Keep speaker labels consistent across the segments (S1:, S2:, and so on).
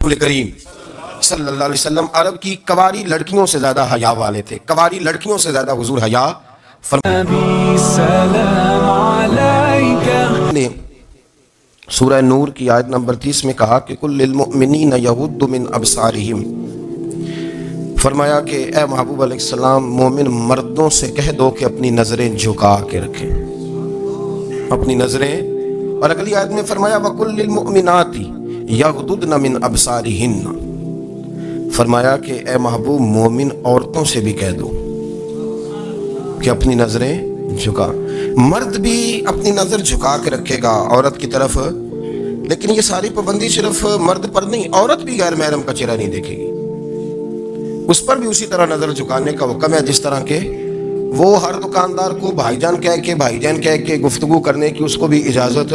S1: رسول کریم صلی اللہ علیہ وسلم عرب کی کواری لڑکیوں سے زیادہ حیا والے تھے، کواری لڑکیوں سے زیادہ حضور حیا نے سورہ نور کی آیت نمبر 30 میں کہا کہ کل للمؤمنین یغضوا من ابصارہم، فرمایا کہ اے محبوب علیہ السلام مومن مردوں سے کہہ دو کہ اپنی نظریں جھکا کے رکھیں، اپنی نظریں. اور اگلی آیت میں فرمایا وَقُلْ لِلْمُؤْمِنَاتِ یغضضن من ابصارہن، فرمایا کہ اے محبوب مومن عورتوں سے بھی کہہ دو کہ اپنی نظریں جھکا. مرد بھی اپنی نظر جھکا کے رکھے گا عورت کی طرف، لیکن یہ ساری پابندی صرف مرد پر نہیں، عورت بھی غیر محرم کا چہرہ نہیں دیکھے گی، اس پر بھی اسی طرح نظر جھکانے کا حکم ہے جس طرح کے وہ ہر دکاندار کو بھائی جان کہہ کے گفتگو کرنے کی اس کو بھی اجازت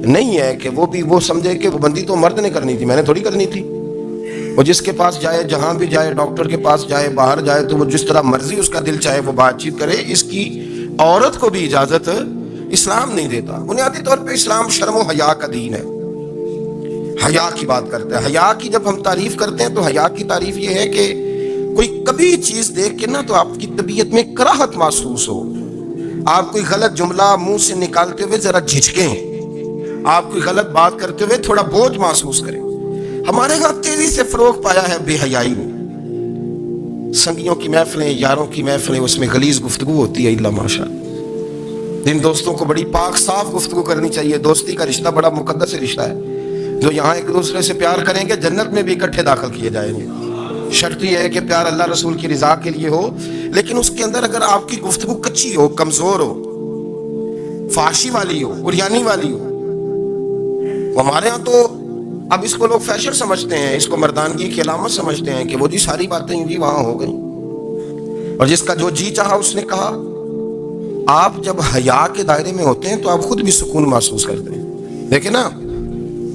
S1: نہیں ہے کہ وہ سمجھے کہ پابندی تو مرد نے کرنی تھی، میں نے تھوڑی کرنی تھی. وہ جس کے پاس جائے، جہاں بھی جائے، ڈاکٹر کے پاس جائے، باہر جائے، تو وہ جس طرح مرضی اس کا دل چاہے وہ بات چیت کرے، اس کی عورت کو بھی اجازت اسلام نہیں دیتا. بنیادی طور پہ اسلام شرم و حیا کا دین ہے، حیا کی بات کرتا ہے. حیا کی جب ہم تعریف کرتے ہیں تو حیا کی تعریف یہ ہے کہ کوئی کبھی چیز دیکھ کے نا تو آپ کی طبیعت میں کراہت محسوس ہو، آپ کوئی غلط جملہ منہ سے نکالتے ہوئے ذرا جھجکیں، آپ کوئی غلط بات کرتے ہوئے تھوڑا بوجھ محسوس کریں. ہمارے ہاں تیزی سے فروغ پایا ہے بے حیائی میں. سنگیوں کی محفلیں، یاروں کی محفلیں، اس میں غلیظ گفتگو ہوتی ہے. اللہ ماشاء جن دوستوں کو بڑی پاک صاف گفتگو کرنی چاہیے. دوستی کا رشتہ بڑا مقدس رشتہ ہے، جو یہاں ایک دوسرے سے پیار کریں گے جنت میں بھی اکٹھے داخل کیے جائیں گے. شرط یہ ہے کہ پیار اللہ رسول کی رضا کے لیے ہو، لیکن اس کے اندر اگر آپ کی گفتگو کچی ہو، کمزور ہو، فحاشی والی ہو، عریانی والی ہو. ہمارے ہاں تو اب اس کو لوگ فیشن سمجھتے ہیں، اس کو مردانگی کی علامت سمجھتے ہیں کہ وہ جی ساری باتیں جی وہاں ہو گئیں، اور جس کا جو جی چاہا اس نے کہا. آپ جب حیا کے دائرے میں ہوتے ہیں تو آپ خود بھی سکون محسوس کرتے ہیں. دیکھیں نا،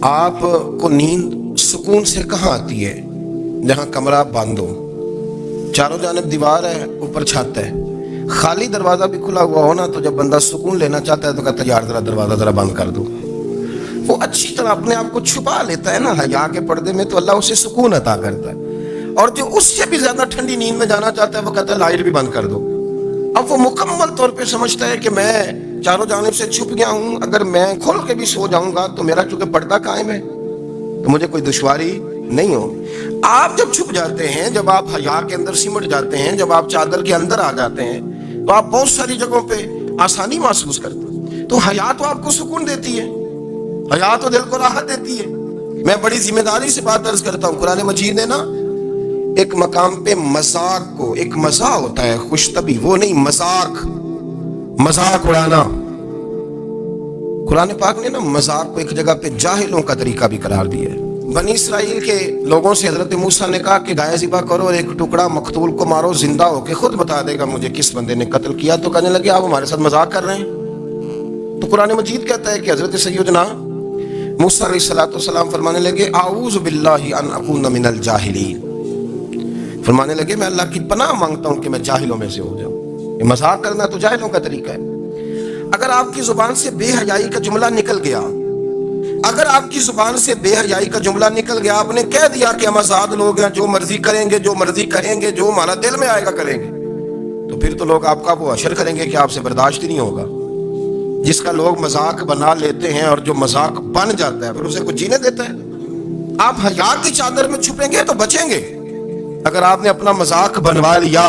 S1: آپ کو نیند سکون سے کہاں آتی ہے؟ جہاں کمرہ بند ہو، چاروں جانب دیوار ہے، اوپر چھت ہے، خالی دروازہ بھی کھلا ہوا ہو نا، تو جب بندہ سکون لینا چاہتا ہے تو کہتا ہے یار ذرا دروازہ ذرا بند کر دو. وہ اچھی طرح اپنے آپ کو چھپا لیتا ہے نا حیا کے پردے میں، تو اللہ اسے سکون عطا کرتا ہے. اور جو اس سے بھی زیادہ ٹھنڈی نیند میں جانا چاہتا ہے وہ کہتا ہے لائٹ بھی بند کر دو. اب وہ مکمل طور پہ سمجھتا ہے کہ میں چاروں جانب سے چھپ گیا ہوں، اگر میں کھول کے بھی سو جاؤں گا تو میرا چونکہ پردہ قائم ہے تو مجھے کوئی دشواری نہیں ہو. آپ جب چھپ جاتے ہیں، جب آپ حیا کے اندر سمٹ جاتے ہیں، جب آپ چادر کے اندر آ جاتے ہیں تو آپ بہت ساری جگہوں پہ آسانی محسوس کرتے ہیں. تو حیا تو آپ کو سکون دیتی ہے، حیا تو دل کو راحت دیتی ہے. میں بڑی ذمہ داری سے بات عرض کرتا ہوں، قرآن مجید نے نا ایک مقام پہ مذاق کو، ایک مزاح ہوتا ہے خوش طبی، وہ نہیں، مذاق اڑانا. قرآن پاک نے نا مذاق کو ایک جگہ پہ جاہلوں کا طریقہ بھی قرار دیا ہے. بنی اسرائیل کے لوگوں سے حضرت موسیٰ نے کہا کہ گائے ذبح کرو اور ایک ٹکڑا مقتول کو مارو، زندہ ہو کے خود بتا دے گا مجھے کس بندے نے قتل کیا. تو کہنے لگے آپ ہمارے ساتھ مذاق کر رہے ہیں. تو قرآن مجید کہتا ہے کہ حضرت سیدنا موسیٰ علیہ السلام فرمانے لگے اعوذ باللہ ان اکون من الجاہلین، فرمانے لگے میں اللہ کی پناہ مانگتا ہوں کہ میں جاہلوں میں سے ہو جاؤں. یہ مذاق کرنا تو جاہلوں کا طریقہ ہے. اگر آپ کی زبان سے بے حیائی کا جملہ نکل گیا، اگر آپ کی زبان سے بے حیائی کا جملہ نکل گیا، آپ نے کہہ دیا کہ ہم آزاد لوگ ہیں، جو مرضی کریں گے، جو مرضی کہیں گے، جو ہمارا دل میں آئے گا کریں گے، تو پھر تو لوگ آپ کا وہ حشر کریں گے کہ آپ سے برداشت ہی نہیں ہوگا. جس کا لوگ مذاق بنا لیتے ہیں اور جو مذاق بن جاتا ہے پھر اسے کچھ جینے دیتا ہے. آپ حیا کی چادر میں چھپیں گے تو بچیں گے. اگر آپ نے اپنا مذاق بنوا لیا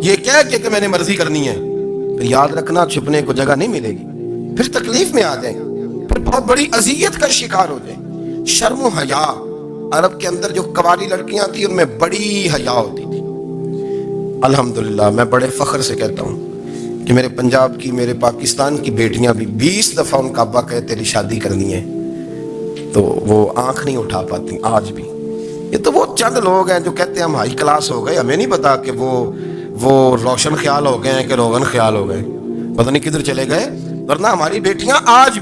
S1: یہ کہہ کے کہ میں نے مرضی کرنی ہے، پھر یاد رکھنا چھپنے کو جگہ نہیں ملے گی، پھر تکلیف میں آ جائیں گے، پھر بہت بڑی اذیت کا شکار ہو جائیں. شرم و حیا، عرب کے اندر جو کواری لڑکیاں تھیں ان میں بڑی حیا ہوتی تھی. الحمدللہ میں بڑے فخر سے کہتا ہوں کہ میرے پنجاب کی، میرے پاکستان کی بیٹیاں بھی 20 دفعہ ان کا ابا کہے تیری شادی کرنی ہے تو وہ آنکھ نہیں اٹھا پاتی آج بھی. یہ تو وہ چند لوگ ہیں جو کہتے ہیں ہم ہائی کلاس ہو گئے، ہمیں نہیں پتا کہ وہ روشن خیال ہو گئے ہیں کہ روغن خیال ہو گئے، پتہ نہیں کدھر چلے گئے. ورنہ ہماری بیٹیاں آج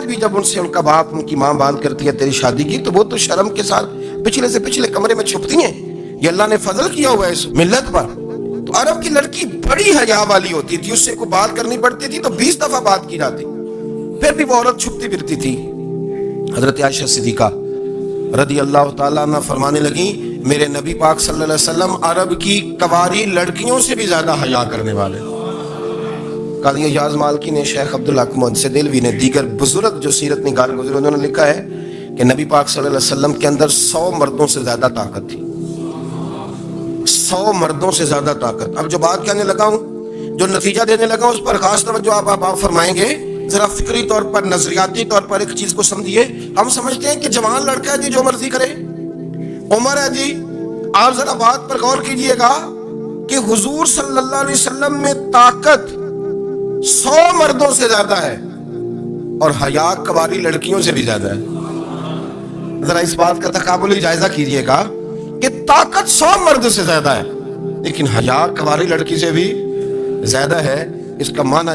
S1: بھی جب ان سے ان کا باپ، ان کی ماں بات کرتی ہے تیری شادی کی، تو وہ تو شرم کے ساتھ پچھلے سے پچھلے کمرے میں چھپتی ہیں. یہ اللہ نے فضل کیا ہوا ہے اس ملت پر. تو عرب کی لڑکی بڑی حیا والی ہوتی تھی، اس سے کوئی بات کرنی پڑتی تھی تو 20 دفعہ بات کی جاتی، پھر بھی وہ عورت چھپتی پھرتی تھی. حضرت عائشہ صدیقہ رضی اللہ تعالیٰ عنہ فرمانے لگیں میرے نبی پاک صلی اللہ علیہ وسلم عرب کی کواری لڑکیوں سے بھی زیادہ حیا کرنے والے. قاضی اعجاز مالکی نے، شیخ عبدالحق محدث دہلوی نے، دیگر بزرگ جو سیرت نگار گزرے انہوں نے لکھا ہے کہ نبی پاک صلی اللہ علیہ وسلم کے اندر 100 مردوں سے زیادہ طاقت تھی. 100 مردوں سے زیادہ طاقت. اب جو بات کہنے لگا ہوں، جو نتیجہ دینے لگا ہوں، اس پر خاص توجہ آپ فرمائیں گے. ذرا فکری طور پر، نظریاتی طور پر ایک چیز کو سمجھیے. ہم سمجھتے ہیں کہ جوان لڑکا ہے جی جو مرضی کرے، عمر ہے جی. آپ ذرا بات پر غور کیجئے گا کہ حضور صلی اللہ علیہ وسلم میں طاقت 100 مردوں سے زیادہ ہے اور حیا کواری لڑکیوں سے بھی زیادہ ہے. ذرا اس بات کا تقابلی جائزہ کیجئے گا کہ طاقت 100 مرد سے زیادہ ہے لیکن حیا کواری لڑکی سے بھی زیادہ ہے. اس کا معنی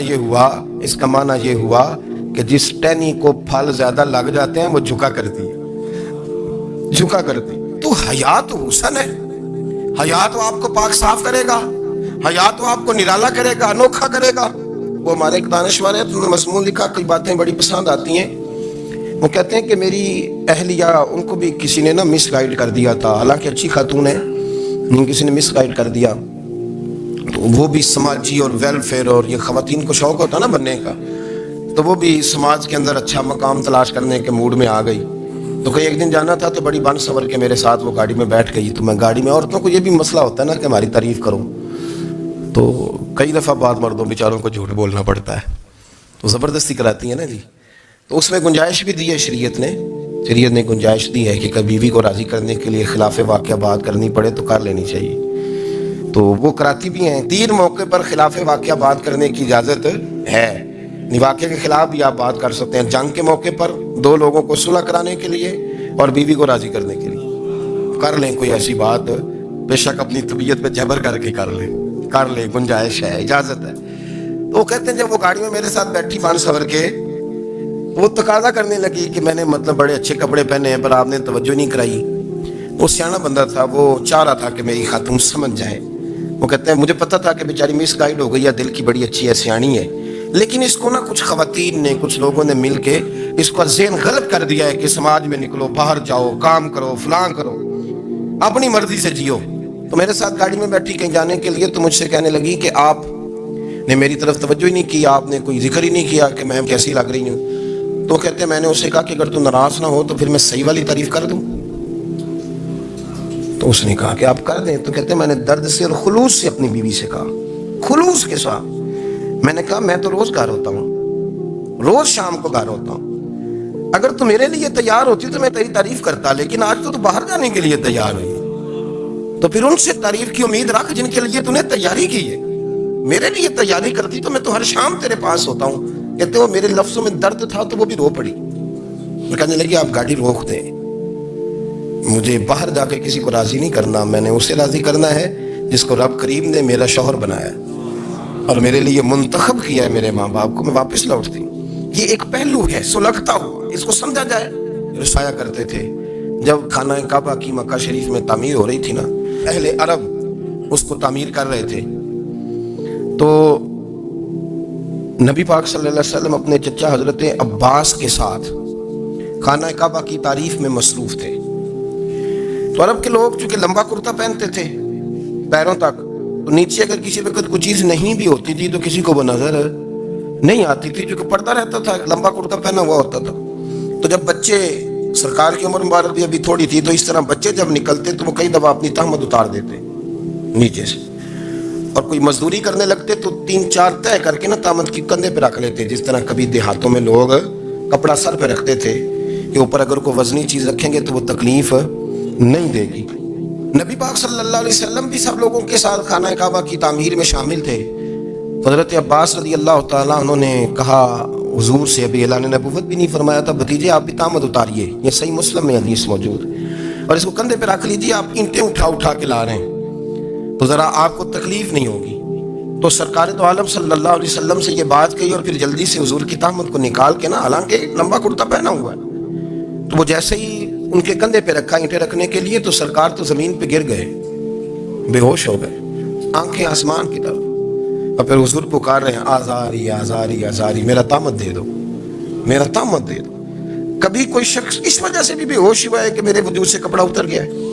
S1: یہ ہوا کہ جس ٹہنی کو پھل زیادہ لگ جاتے ہیں وہ جھکا کرتی. تو حیا تو حسن ہے، حیا تو آپ کو پاک صاف کرے گا، حیا تو آپ کو نرالا کرے گا، انوکھا کرے گا. وہ ہمارے ایک دانشور ہے، تو مضمون لکھا، کئی باتیں بڑی پسند آتی ہیں. وہ کہتے ہیں کہ میری اہلیہ، ان کو بھی کسی نے مس گائیڈ کر دیا تھا، حالانکہ اچھی خاتون ہے، کسی نے مس گائیڈ کر دیا. تو وہ بھی سماجی اور ویلفیئر، اور یہ خواتین کو شوق ہوتا نا بننے کا، تو وہ بھی سماج کے اندر اچھا مقام تلاش کرنے کے موڈ میں آ گئی. تو کئی ایک دن جانا تھا تو بڑی بن سور کے میرے ساتھ وہ گاڑی میں بیٹھ گئی. تو میں گاڑی میں، عورتوں کو یہ بھی مسئلہ ہوتا ہے نا کہ ہماری تعریف کرو، تو کئی دفعہ بعض مردوں بیچاروں کو جھوٹ بولنا پڑتا ہے، تو زبردستی کراتی ہیں نا جی. تو اس میں گنجائش بھی دی ہے شریعت نے گنجائش دی ہے کہ کبھی بیوی کو راضی کرنے کے لیے خلاف واقعہ بات کرنی پڑے تو کر لینی چاہیے. تو وہ کراتی بھی ہیں. 3 موقع پر خلاف واقعہ بات کرنے کی اجازت ہے. واقعے کے خلاف بھی آپ بات کر سکتے ہیں. جنگ کے موقع پر 2 لوگوں کو صلح کرانے کے لیے اور بیوی کو راضی کرنے کے لیے کر لیں کوئی ایسی بات، بے شک اپنی طبیعت پہ جبر کر کے کر لیں، گنجائش ہے، اجازت ہے. تو وہ کہتے ہیں جب وہ گاڑی میں میرے ساتھ بیٹھی بان سور کے، وہ تقاضا کرنے لگی کہ میں نے بڑے اچھے کپڑے پہنے ہیں پر آپ نے توجہ نہیں کرائی. وہ سیاںا بندہ تھا، وہ چاہ رہا تھا کہ میری خاتون سمجھ جائے. وہ کہتے ہیں مجھے پتا تھا کہ بیچاری مس گائیڈ ہو گئی ہے، دل کی بڑی اچھی ہے، سیانی ہے، لیکن اس کو کچھ خواتین نے، کچھ لوگوں نے مل کے اس کا ذہن غلط کر دیا ہے کہ سماج میں نکلو، باہر جاؤ، کام کرو، فلاں کرو، اپنی مرضی سے جیو. تو میرے ساتھ گاڑی میں بیٹھی کہیں جانے کے لیے، تو مجھ سے کہنے لگی کہ آپ نے میری طرف توجہ ہی نہیں کی، آپ نے کوئی ذکر ہی نہیں کیا کہ میں کیسی لگ رہی ہوں. تو کہتے ہیں میں نے اسے کہا کہ اگر تو ناراض نہ ہو تو پھر میں صحیح والی تعریف کر دوں. تو اس نے کہا کہ آپ کر دیں. تو کہتے ہیں میں نے درد سے اور خلوص سے اپنی بیوی سے کہا، خلوص کے ساتھ میں نے کہا میں تو روز گھر ہوتا ہوں، روز شام کو گھر ہوتا ہوں، اگر تو میرے لیے تیار ہوتی تو میں تیری تعریف کرتا، لیکن آج تو باہر جانے کے لیے تیار ہوئی، تو پھر ان سے تعریف کی امید رکھ جن کے لیے تو نے تیاری کی ہے. میرے لیے تیاری کرتی تو میں تو ہر شام تیرے پاس ہوتا ہوں. کہتے وہ میرے لفظوں میں درد تھا تو وہ بھی رو پڑی. میں کہنے لگی آپ گاڑی روک دیں، مجھے باہر جا کے کسی کو راضی نہیں کرنا، میں نے اسے راضی کرنا ہے جس کو رب کریم نے میرا شوہر بنایا اور میرے لیے منتخب کیا ہے میرے ماں باپ کو. میں واپس لوٹتی. یہ ایک پہلو ہے سلگتا ہوا، اس کو سمجھا جائے. رسایا کرتے تھے جب خانہ کعبہ کی مکہ شریف میں تعمیر ہو رہی تھی نا، اہل عرب اس کو تعمیر کر رہے تھے، تو نبی پاک صلی اللہ علیہ وسلم اپنے چچا حضرت عباس کے ساتھ خانہ کعبہ کی تعریف میں مصروف تھے. تو عرب کے لوگ چونکہ لمبا کرتا پہنتے تھے پیروں تک، تو نیچے اگر کسی وقت کوئی چیز نہیں بھی ہوتی تھی تو کسی کو وہ نظر نہیں آتی تھی، چونکہ پردہ رہتا تھا، لمبا کرتا پہنا ہوا ہوتا تھا. تو جب بچے، سرکار کی عمر مبارک بھی ابھی تھوڑی تھی، تو اس طرح بچے جب نکلتے تو وہ کئی دفعہ اپنی تہمت اتار دیتے نیچے سے، اور کوئی مزدوری کرنے لگتے تو 3-4 طے کر کے تہمت کی کندھے پہ رکھ لیتے. جس طرح کبھی دیہاتوں میں لوگ کپڑا سر پہ رکھتے تھے کہ اوپر اگر کوئی وزنی چیز رکھیں گے تو وہ تکلیف نہیں دے گی. نبی پاک صلی اللہ علیہ وسلم بھی سب لوگوں کے ساتھ خانہ کعبہ کی تعمیر میں شامل تھے. حضرت عباس رضی اللہ تعالیٰ عنہ نے کہا حضور سے، ابھی اعلان نبوت بھی نہیں فرمایا تھا، بھتیجے آپ بھی تہمت اتاریے، یہ صحیح مسلم میں حدیث موجود، اور اس کو کندھے پہ رکھ لیجیے، آپ اینٹیں اٹھا کے لا رہے ہیں تو ذرا آپ کو تکلیف نہیں ہوگی. تو سرکار دو عالم صلی اللہ علیہ وسلم سے یہ بات کہی اور پھر جلدی سے حضور کی تہمت کو نکال کے حالانکہ لمبا کرتا پہنا ہوا ہے، تو وہ جیسے ہی ان کے کندھے پہ رکھا اینٹیں رکھنے کے لیے، تو سرکار تو زمین پہ گر گئے، بے ہوش ہو گئے، آنکھیں آسمان کی طرف، اور پھر حضور پکار رہے ہیں آزاری آزاری آزاری، میرا تہمت دے دو، میرا تہمت دے دو. کبھی کوئی شخص اس وجہ سے بھی بے ہوش ہوا ہے کہ میرے وجود سے کپڑا اتر گیا ہے؟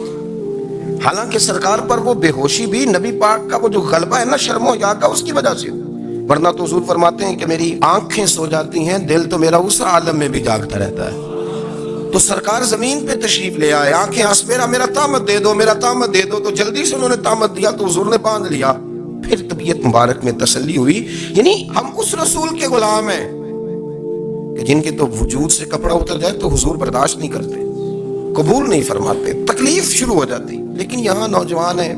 S1: حالانکہ سرکار پر وہ بے ہوشی بھی نبی پاک کا وہ جو غلبہ ہے نا شرم و حیا کا، اس کی وجہ سے، ورنہ تو حضور فرماتے ہیں کہ میری آنکھیں سو جاتی ہیں، دل تو میرا اس عالم میں بھی جاگتا رہتا ہے۔ تو سرکار زمین پہ تشریف لے آئے، آنکھیں آسپیرا میرا تامت دے دو، میرا تامت دے دو، تو جلدی سے انہوں نے تامت دیا تو حضور نے باندھ لیا۔ پھر طبیعت مبارک میں تسلی ہوئی، یعنی ہم اس رسول کے غلام ہیں کہ جن کے تو وجود سے کپڑا اتر جائے تو حضور برداشت نہیں کرتے، قبول نہیں فرماتے، تکلیف شروع ہو جاتی۔ لیکن یہاں نوجوان ہیں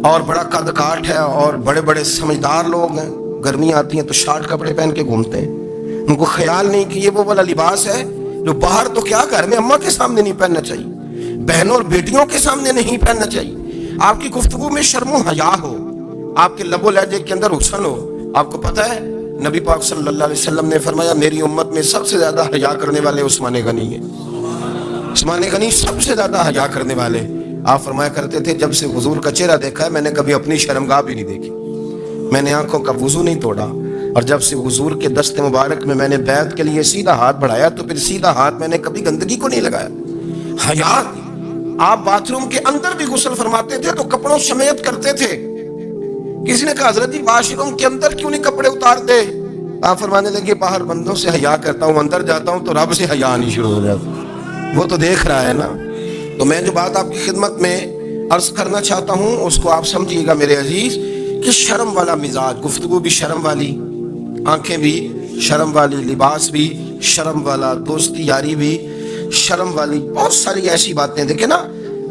S1: اور بڑا قد کاٹ ہے اور بڑے بڑے سمجھدار لوگ ہیں، گرمی آتی ہیں تو شارٹ کپڑے پہن کے گھومتے ہیں، ان کو خیال نہیں کہ یہ وہ والا لباس ہے جو باہر تو کیا گھر میں اماں کے سامنے نہیں پہننا چاہیے، بہنوں اور بیٹیوں کے سامنے نہیں پہننا چاہیے۔ آپ کی گفتگو میں شرم و حیا ہو، آپ کے لب و لہجے کے اندر حسن ہو۔ آپ کو پتہ ہے نبی پاک صلی اللہ علیہ وسلم نے فرمایا میری امت میں سب سے زیادہ حیا کرنے والے عثمان غنی ہیں، عثمان غنی سب سے زیادہ حیا کرنے والے۔ آپ فرمایا کرتے تھے جب سے حضور کا چہرہ دیکھا ہے میں نے کبھی اپنی شرمگاہ بھی نہیں دیکھی، میں نے آنکھوں کا وضو نہیں توڑا، اور جب سے حضور کے دست مبارک میں میں نے بیعت کے لیے سیدھا ہاتھ بڑھایا تو پھر سیدھا ہاتھ میں نے کبھی گندگی کو نہیں لگایا۔ حیا، آپ باتھ روم کے اندر بھی غسل فرماتے تھے تو کپڑوں سمیت کرتے تھے۔ کسی نے کہا حضرت واش روم کے اندر کیوں نہیں کپڑے اتارتے؟ آپ فرمانے لگے باہر بندوں سے حیا کرتا ہوں، اندر جاتا ہوں تو رب سے حیا نہیں شروع ہو جاتا، وہ تو دیکھ رہا ہے نا۔ تو میں جو بات آپ کی خدمت میں عرض کرنا چاہتا ہوں اس کو آپ سمجھیے گا میرے عزیز، کہ شرم والا مزاج، گفتگو بھی شرم والی، آنکھیں بھی شرم والی، لباس بھی شرم والا، دوستی یاری بھی شرم والی، بہت ساری ایسی باتیں۔ دیکھیں نا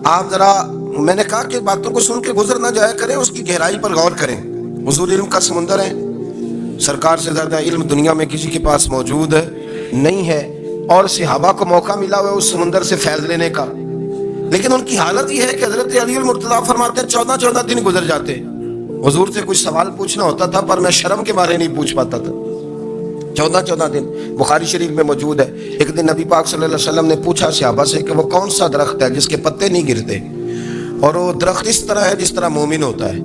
S1: آپ ذرا، میں نے کہا کہ باتوں کو سن کے گزر نہ جایا کریں، اس کی گہرائی پر غور کریں۔ حضور علم کا سمندر ہے، سرکار سے زیادہ علم دنیا میں کسی کے پاس موجود نہیں ہے، اور صحابہ کو موقع ملا ہوا ہے اس سمندر سے فیض لینے کا، لیکن ان کی حالت یہ ہے کہ حضرت علی المرتضیٰ فرماتے ہیں 14 دن گزر جاتے، حضور سے کچھ سوال پوچھنا ہوتا تھا پر میں شرم کے بارے نہیں پوچھ پاتا تھا۔ 14 دن بخاری شریف میں موجود ہے۔ ایک دن نبی پاک صلی اللہ علیہ وسلم نے پوچھا صحابہ سے کہ وہ کون سا درخت ہے جس کے پتے نہیں گرتے، اور وہ درخت اس طرح ہے جس طرح مومن ہوتا ہے،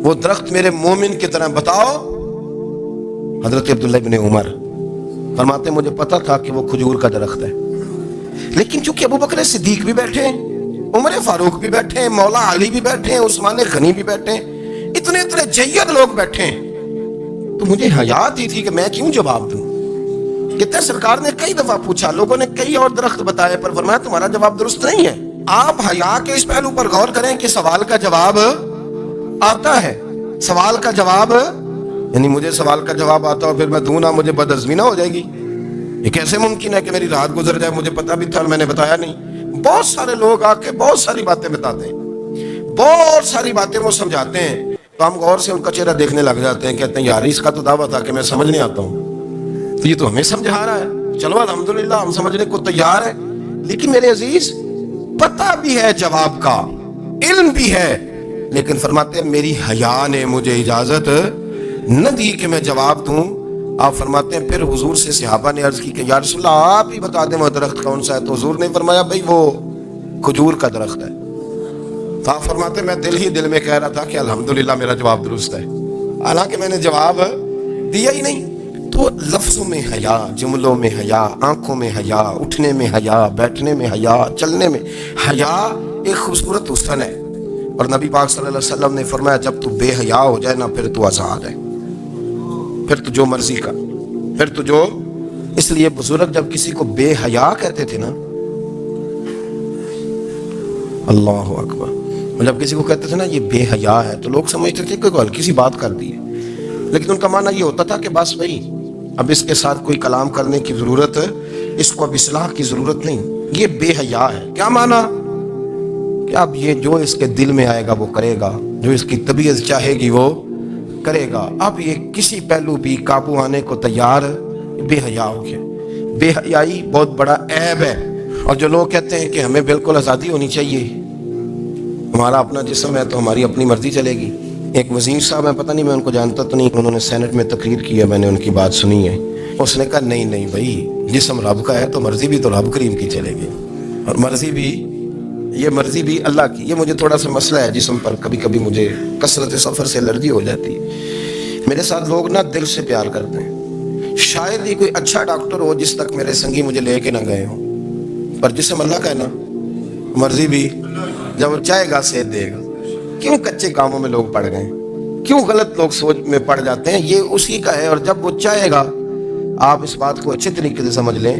S1: وہ درخت میرے مومن کی طرح بتاؤ۔ حضرت عبداللہ ابن عمر فرماتے ہیں مجھے پتا تھا کہ وہ کھجور کا درخت ہے، لیکن چونکہ ابو بکر صدیق بھی بیٹھے ہیں، عمر فاروق بھی بیٹھے ہیں، مولا علی بھی بیٹھے ہیں، عثمان غنی بھی بیٹھے ہیں، اتنے جید لوگ بیٹھے ہیں، تو مجھے حیا آتی تھی کہ میں کیوں جواب دوں۔ کہتے سرکار نے کئی دفعہ پوچھا، لوگوں نے کئی اور درخت بتائے، پر فرمایا تمہارا جواب درست نہیں ہے۔ آپ حیا کے اس پہلو پر غور کریں کہ سوال کا جواب آتا ہے، سوال کا جواب، یعنی مجھے سوال کا جواب آتا اور پھر میں دوں نہ، مجھے بدعزمی نہ ہو جائے گی؟ یہ کیسے ممکن ہے کہ میری رات گزر جائے مجھے پتا بھی تھا اور میں نے بتایا نہیں؟ بہت سارے لوگ آ کے بہت ساری باتیں بتاتے ہیں، بہت ساری باتیں وہ سمجھاتے ہیں، تو ہم غور سے ان کا چہرہ دیکھنے لگ جاتے ہیں، کہتے ہیں یار اس کا تو دعویٰ تھا کہ میں سمجھ نہیں آتا ہوں، تو یہ تو ہمیں سمجھا رہا ہے، چلو الحمدللہ ہم سمجھنے کو تیار ہے۔ لیکن میرے عزیز پتہ بھی ہے جواب کا، علم بھی ہے، لیکن فرماتے ہیں میری حیا نے مجھے اجازت نہ دی کہ میں جواب دوں۔ آپ فرماتے ہیں پھر حضور سے صحابہ نے عرض کی کہ یا رسول اللہ آپ ہی بتا دیں وہ درخت کون سا ہے، تو حضور نے فرمایا بھئی وہ کھجور کا درخت ہے۔ تو آپ فرماتے ہیں میں دل میں کہہ رہا تھا کہ الحمدللہ میرا جواب درست ہے، حالانکہ میں نے جواب دیا ہی نہیں۔ تو لفظوں میں حیا، جملوں میں حیا، آنکھوں میں حیا، اٹھنے میں حیا، بیٹھنے میں حیا، چلنے میں حیا ایک خوبصورت حسن ہے، اور نبی پاک صلی اللہ علیہ وسلم نے فرمایا جب تو بے حیا ہو جائے نا پھر تو آزاد ہے، پھر تو جو مرضی کا، پھر تو جو۔ اس لیے بزرگ جب کسی کو بے حیا کہتے تھے نا، اللہ اکبر، جب کسی کو کہتے تھے نا یہ بے حیا ہے تو لوگ سمجھتے تھے کہ کوئی ہلکی سی بات کر دی ہے، لیکن ان کا معنی یہ ہوتا تھا کہ بس بھائی اب اس کے ساتھ کوئی کلام کرنے کی ضرورت، اس کو اب اصلاح کی ضرورت نہیں، یہ بے حیا ہے۔ کیا معنی؟ کہ اب یہ جو اس کے دل میں آئے گا وہ کرے گا، جو اس کی طبیعت چاہے گی وہ کرے گا، اب یہ کسی پہلو بھی قابو آنے کو تیار بے حیا ہو گیا۔ بے حیائی بہت بڑا عیب ہے، اور جو لوگ کہتے ہیں کہ ہمیں بالکل آزادی ہونی چاہیے، ہمارا اپنا جسم ہے تو ہماری اپنی مرضی چلے گی۔ ایک وزیر صاحب ہیں، پتہ نہیں میں ان کو جانتا تو نہیں، انہوں نے سینٹ میں تقریر کی ہے، میں نے ان کی بات سنی ہے، اس نے کہا نہیں بھائی جسم رب کا ہے تو مرضی بھی تو رب کریم کی چلے گی، اور مرضی بھی اللہ کی۔ یہ مجھے تھوڑا سا مسئلہ ہے جسم پر، کبھی کبھی مجھے کثرت سفر سے الرجی ہو جاتی ہے۔ میرے ساتھ لوگ نا دل سے پیار کرتے ہیں، شاید ہی کوئی اچھا ڈاکٹر ہو جس تک میرے سنگی مجھے لے کے نہ گئے ہوں، پر جسم اللہ کا ہے نا، مرضی بھی جب وہ چاہے گا صحت دے گا۔ کیوں کچے کاموں میں لوگ پڑ گئے، کیوں غلط لوگ سوچ میں پڑ جاتے ہیں؟ یہ اسی کا ہے، اور جب وہ چاہے گا، آپ اس بات کو اچھے طریقے سے سمجھ لیں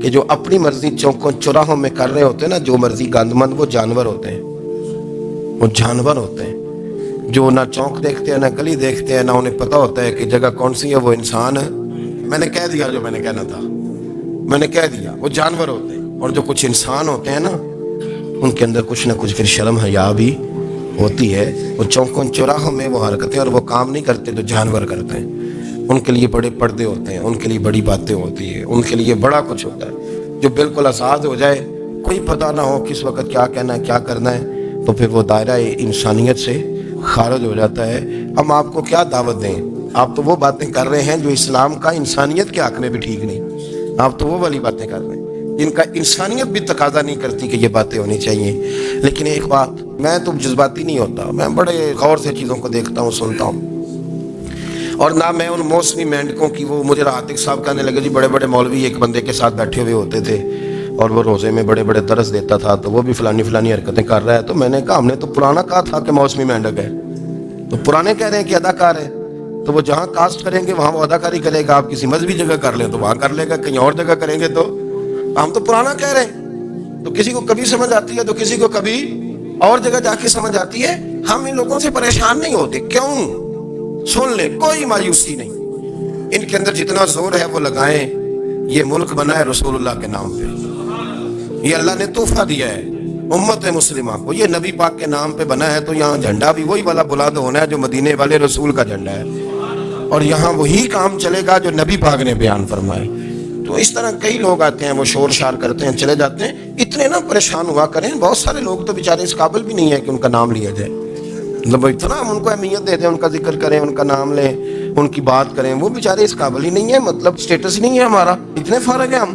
S1: کہ جو اپنی مرضی چوکوں چوراہوں میں کر رہے ہوتے ہیں نا، جو مرضی گاندمند، وہ جانور ہوتے ہیں، وہ جانور ہوتے ہیں جو نہ چونک دیکھتے ہیں، نہ گلی دیکھتے ہیں، نہ انہیں پتہ ہوتا ہے کہ جگہ کون سی ہے۔ وہ انسان ہے، میں نے کہہ دیا جو میں نے کہنا تھا، میں نے کہہ دیا، وہ جانور ہوتے ہیں۔ اور جو کچھ انسان ہوتے ہیں نا، ان کے اندر کچھ نہ کچھ پھر شرم حیا بھی ہوتی ہے۔ وہ چوکوں چوراہوں میں وہ حرکتیں اور وہ کام نہیں کرتے جو جانور کرتے ہیں۔ ان کے لیے بڑے پردے ہوتے ہیں، ان کے لیے بڑی باتیں ہوتی ہیں، ان کے لیے بڑا کچھ ہوتا ہے۔ جو بالکل آزاد ہو جائے، کوئی پتہ نہ ہو کس وقت کیا کہنا ہے کیا کرنا ہے، تو پھر وہ دائرہ انسانیت سے خارج ہو جاتا ہے۔ ہم آپ کو کیا دعوت دیں؟ آپ تو وہ باتیں کر رہے ہیں جو اسلام کا انسانیت کے حق میں بھی ٹھیک نہیں۔ آپ تو وہ والی باتیں کر رہے ہیں جن کا انسانیت بھی تقاضا نہیں کرتی کہ یہ باتیں ہونی چاہیے۔ لیکن ایک بات، میں تو جذباتی نہیں ہوتا، میں بڑے غور سے چیزوں کو دیکھتا ہوں، سنتا ہوں، اور نہ میں ان موسمی مینڈکوں کی۔ وہ مجھے عاطف صاحب کہنے لگے جی بڑے بڑے مولوی ایک بندے کے ساتھ بیٹھے ہوئے ہوتے تھے اور وہ روزے میں بڑے بڑے درس دیتا تھا، تو وہ بھی فلانی حرکتیں کر رہا ہے۔ تو میں نے کہا ہم نے تو پرانا کہا تھا کہ موسمی مینڈک ہے، تو پرانے کہہ رہے ہیں کہ اداکار ہے، تو وہ جہاں کاسٹ کریں گے وہاں وہ اداکاری کرے گا۔ آپ کسی مذہبی جگہ کر لیں تو وہاں کر لے گا، کہیں اور جگہ کریں گے تو ہم تو پرانا کہہ رہے ہیں۔ تو کسی کو کبھی سمجھ آتی ہے تو کسی کو کبھی اور جگہ جا کے سمجھ آتی ہے۔ ہم ان لوگوں سے پریشان نہیں ہوتے، کیوں؟ سن لیں، کوئی مایوسی نہیں، ان کے اندر جتنا زور ہے وہ لگائیں۔ یہ ملک بنا ہے رسول اللہ کے نام پہ، یہ اللہ نے تحفہ دیا ہے امت مسلمہ کو، یہ نبی پاک کے نام پہ بنا ہے، تو یہاں جھنڈا بھی وہی والا بلند ہونا ہے جو مدینے والے رسول کا جھنڈا ہے، اور یہاں وہی کام چلے گا جو نبی پاک نے بیان فرمائے۔ تو اس طرح کئی لوگ آتے ہیں، وہ شور شار کرتے ہیں، چلے جاتے ہیں۔ اتنے نہ پریشان ہوا کریں، بہت سارے لوگ تو بیچارے اس قابل بھی نہیں ہے کہ ان کا نام لیا جائے، مطلب اتنا ہم ان کو اہمیت دیتے ہیں، ان کا ذکر کریں، ان کا نام لیں، ان کی بات کریں، وہ بیچارے اس قابل ہی نہیں ہے، مطلب سٹیٹس نہیں ہے ہمارا، اتنے فارغ ہیں ہم۔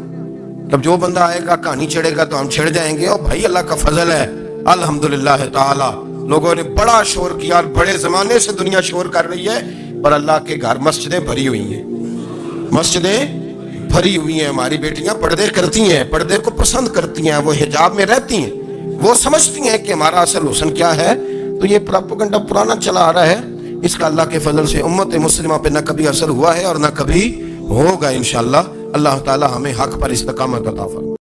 S1: جب جو بندہ آئے گا کہانی چھڑے گا تو ہم چھڑ جائیں گے، اور بھائی اللہ کا فضل ہے الحمدللہ تعالی، لوگوں نے بڑا شور کیا، بڑے زمانے سے دنیا شور کر رہی ہے، پر اللہ کے گھر مسجدیں بھری ہوئی ہیں، مسجدیں بھری ہوئی ہیں۔ ہماری بیٹیاں پردے کرتی ہیں، پردے کو پسند کرتی ہیں، وہ حجاب میں رہتی ہیں، وہ سمجھتی ہیں کہ ہمارا اصل حسن کیا ہے۔ تو یہ پراپیگنڈا پرانا چلا آ رہا ہے، اس کا اللہ کے فضل سے امت مسلمہ پہ نہ کبھی اثر ہوا ہے اور نہ کبھی ہوگا انشاءاللہ۔ اللہ تعالی ہمیں حق پر استقامت عطا فرمائے۔